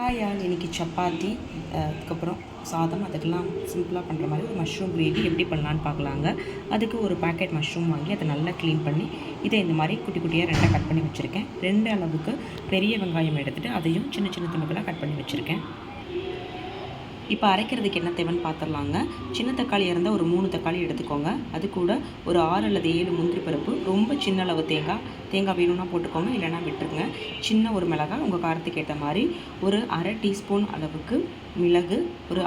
Hi all, இன்றைக்கி சப்பாத்தி அதுக்கப்புறம் சாதம் அதுக்கெல்லாம் சிம்பிளாக பண்ணுற மாதிரி ஒரு மஷ்ரூம் கிரேவி எப்படி பண்ணலான்னு பார்க்கலாங்க. அதுக்கு ஒரு பேக்கெட் மஷ்ரூம் வாங்கி அதை நல்லா க்ளீன் பண்ணி இதை இந்த மாதிரி குட்டி குட்டியாக ரெண்டாக கட் பண்ணி வச்சுருக்கேன். 2 அளவுக்கு பெரிய வெங்காயம் எடுத்துகிட்டு அதையும் சின்ன சின்ன துணுக்களாக கட் பண்ணி வச்சுருக்கேன். இப்போ அரைக்கிறதுக்கு என்ன தேவைன்னு பார்த்துடலாங்க. சின்ன தக்காளி இருந்தால் ஒரு 3 தக்காளி எடுத்துக்கோங்க. அது கூட ஒரு 6 அல்லது 7 முந்திரி பருப்பு, ரொம்ப சின்ன அளவு தேங்காய் வேணும்னா போட்டுக்கோங்க, இல்லைனா விட்டுருங்க. சின்ன ஒரு மிளகாய் உங்கள் காரத்துக்கு ஏற்ற மாதிரி, ஒரு அரை டீஸ்பூன் அளவுக்கு மிளகு, ஒரு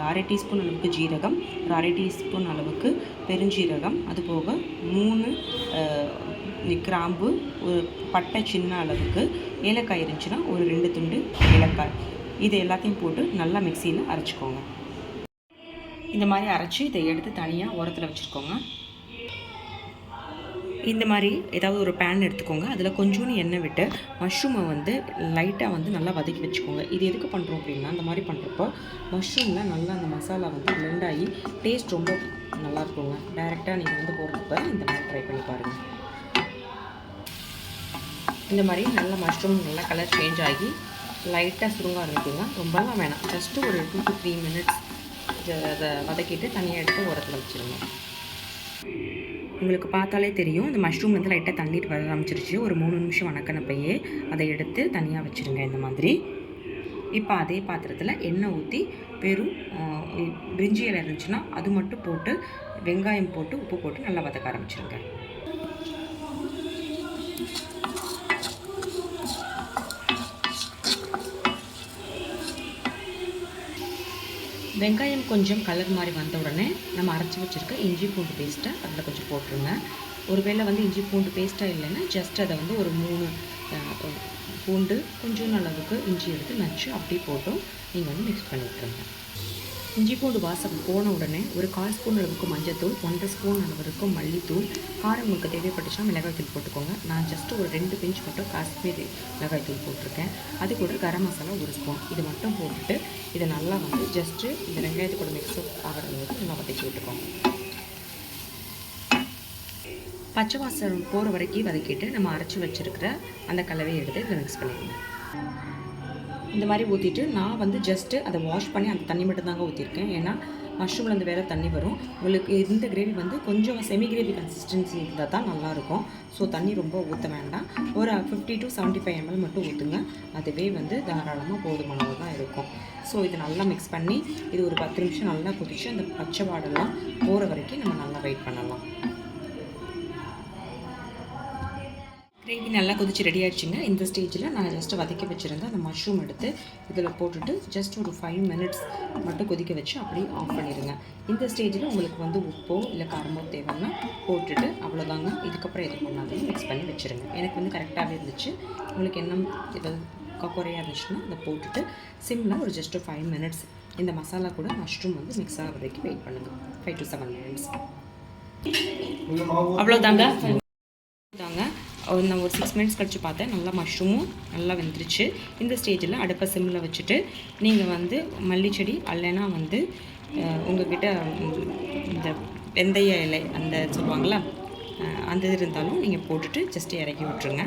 அரை டீஸ்பூன் அளவுக்கு ஜீரகம், ஒரு அரை டீஸ்பூன் அளவுக்கு பெருஞ்சீரகம், அது போக 3 கிராம்பு, ஒரு பட்டை சின்ன அளவுக்கு, ஏலக்காய் இருந்துச்சுன்னா ஒரு 2 துண்டு ஏலக்காய். இது எல்லாத்தையும் போட்டு நல்லா மிக்சியில் அரைச்சிக்கோங்க. இந்த மாதிரி அரைச்சி இதை எடுத்து தனியாக ஓரத்தில் வச்சுருக்கோங்க. இந்த மாதிரி ஏதாவது ஒரு பேன் எடுத்துக்கோங்க. அதில் கொஞ்சோண்டு எண்ணெய் விட்டு மஷ்ரூமை லைட்டாக நல்லா வதக்கி வச்சுக்கோங்க. இது எதுக்கு பண்ணுறோம் அப்படின்னா, அந்த மாதிரி பண்ணுறப்போ மஷ்ரூமில் நல்லா அந்த மசாலா பிளெண்ட் ஆகி டேஸ்ட் ரொம்ப நல்லாயிருக்குங்க. டைரெக்டாக நீங்கள் போடுறப்ப இந்த மாதிரி ட்ரை பண்ணி பாருங்கள். இந்த மாதிரி நல்ல மஷ்ரூம் நல்லா கலர் சேஞ்ச் ஆகி லைட்டாக சுருங்க ஆரம்பிக்குங்க. ரொம்பலாம் வேணாம், ஜஸ்ட்டு ஒரு 2 to 3 minutes அதை வதக்கிட்டு தனியாக எடுத்து ஓரத்தில் வச்சுருங்க. உங்களுக்கு பார்த்தாலே தெரியும், இந்த மஷ்ரூம் லைட்டாக தண்ணீர் வர ஆரம்பிச்சிருச்சு. ஒரு 3 நிமிஷம் வணக்கினப்பையே அதை எடுத்து தனியாக வச்சுருங்க இந்த மாதிரி. இப்போ அதே பாத்திரத்தில் எண்ணெய் ஊற்றி வெறும் பிரிஞ்சி இலை இருந்துச்சுன்னா அது மட்டும் போட்டு வெங்காயம் போட்டு உப்பு போட்டு நல்லா வதக்க ஆரம்பிச்சிருங்க. வெங்காயம் கொஞ்சம் கலர் மாதிரி வந்த உடனே நம்ம அரைச்சி வச்சுருக்க இஞ்சி பூண்டு பேஸ்ட்டை அதில் கொஞ்சம் போட்டுருங்க. ஒருவேளை இஞ்சி பூண்டு பேஸ்ட்டாக இல்லைன்னா ஜஸ்ட் அதை ஒரு 3 பூண்டு கொஞ்சம் அளவுக்கு இஞ்சி எடுத்து நச்சு அப்படியே போட்டும் நீங்கள் மிக்ஸ் பண்ணி விட்டுருங்க. இஞ்சி பூண்டு வாசம் போன உடனே ஒரு 1/4 ஸ்பூன் அளவுக்கு மஞ்சத்தூள், 1/2 ஸ்பூன் அளவுக்கு மல்லித்தூள், காரம் உங்களுக்கு தேவைப்பட்டுச்சுன்னா மிளகாய்த்தூள் போட்டுக்கோங்க. நான் ஜஸ்ட்டு ஒரு 2 பிஞ்ச் மட்டும் காஷ்மீரி மிளகாய்த்தூள் போட்டிருக்கேன். அது கூட கரம் மசாலா 1 ஸ்பூன், இது மட்டும் போட்டுட்டு இதை நல்லா ஜஸ்ட்டு இந்த வெங்காயத்து கூட மிக்ஸ் ஆகிறதுக்கு நல்லா வதக்கி விட்டுக்கோங்க. பச்சை வாசம் போகிற வரைக்கும் வதக்கிட்டு நம்ம அரைச்சி வச்சுருக்கிற அந்த கலவையை எடுத்து இதில் மிக்ஸ் பண்ணிக்கோங்க. இந்த மாதிரி ஊற்றிட்டு நான் ஜஸ்ட்டு அதை வாஷ் பண்ணி அந்த தண்ணி மட்டும் தாங்க ஊற்றிருக்கேன். ஏன்னா மஷ்ரூமில் வேறு தண்ணி வரும். உங்களுக்கு இந்த கிரேவி கொஞ்சம் செமி கிரேவி கன்சிஸ்டன்சி இருந்தால் தான் நல்லாயிருக்கும். ஸோ தண்ணி ரொம்ப ஊற்ற வேண்டாம். ஒரு 50 to 75 ml மட்டும் ஊற்றுங்க. அதுவே தாராளமாக போதுமானது தான் இருக்கும். ஸோ இது நல்லா மிக்ஸ் பண்ணி இது ஒரு 10 நிமிஷம் நல்லா கொதிச்சு அந்த பச்சை வாடெல்லாம் போகிற வரைக்கும் நம்ம நல்லா வெயிட் பண்ணலாம். கிரேவி நல்லா கொதிச்சு ரெடி ஆகிடுச்சுங்க. இந்த ஸ்டேஜில் நான் ஜஸ்ட்டு வதக்கி வச்சுருந்தேன் அந்த மஷ்ரூம் எடுத்து இதில் போட்டுட்டு ஜஸ்ட் ஒரு 5 minutes மட்டும் கொதிக்க வச்சு அப்படியே ஆஃப் பண்ணிடுங்க. இந்த ஸ்டேஜில் உங்களுக்கு உப்போ இல்லை காரமோ தேவைன்னா போட்டுட்டு அவ்வளோதாங்க. இதுக்கப்புறம் எது பண்ணாலும் மிக்ஸ் பண்ணி வச்சுருங்க. எனக்கு கரெக்டாகவே இருந்துச்சு. உங்களுக்கு என்ன ஏதாவது குறையாக இருந்துச்சுன்னா அதை போட்டுட்டு சிம்மில் ஒரு ஜஸ்ட்டு 5 minutes இந்த மசாலா கூட மஷ்ரூம் மிக்ஸ் ஆகிற வரைக்கும் வெயிட் பண்ணுங்கள். 5 to 7 minutes அவ்வளோதாங்க. நான் ஒரு 6 minutes கழிச்சு பார்த்தேன். நல்லா மஷ்ரூமும் நல்லா வெந்துருச்சு. இந்த ஸ்டேஜில் அடுப்பை சிம்மில் வச்சுட்டு நீங்கள் மல்லிச்செடி அல்லைன்னா உங்கள்கிட்ட இந்த வெந்தய இலை அந்த சொல்லுவாங்களா அந்த இது இருந்தாலும் நீங்கள் போட்டுட்டு ஜஸ்ட்டு இறக்கி விட்டுருங்க.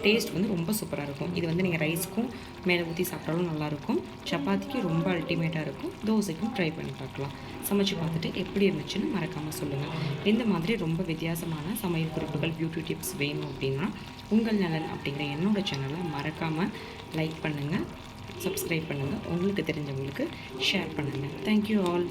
டேஸ்ட் ரொம்ப சூப்பராக இருக்கும். இது நீங்கள் ரைஸ்க்கும் மேலே ஊற்றி சாப்பிட்டாலும் நல்லாயிருக்கும். சப்பாத்திக்கு ரொம்ப அல்டிமேட்டாக இருக்கும். தோசைக்கும் ட்ரை பண்ணி பார்க்கலாம். சமைச்சு பார்த்துட்டு எப்படி இருந்துச்சுன்னு மறக்காமல் சொல்லுங்கள். இந்த மாதிரி ரொம்ப வித்தியாசமான சமையல் குறிப்புகள், பியூட்டி டிப்ஸ் வேணும் அப்படின்னா உங்கள் நலன் அப்படிங்கிற என்னோடய சேனலை மறக்காமல் லைக் பண்ணுங்கள், சப்ஸ்கிரைப் பண்ணுங்கள், உங்களுக்கு தெரிஞ்சவங்களுக்கு ஷேர் பண்ணுங்கள். Thank you all.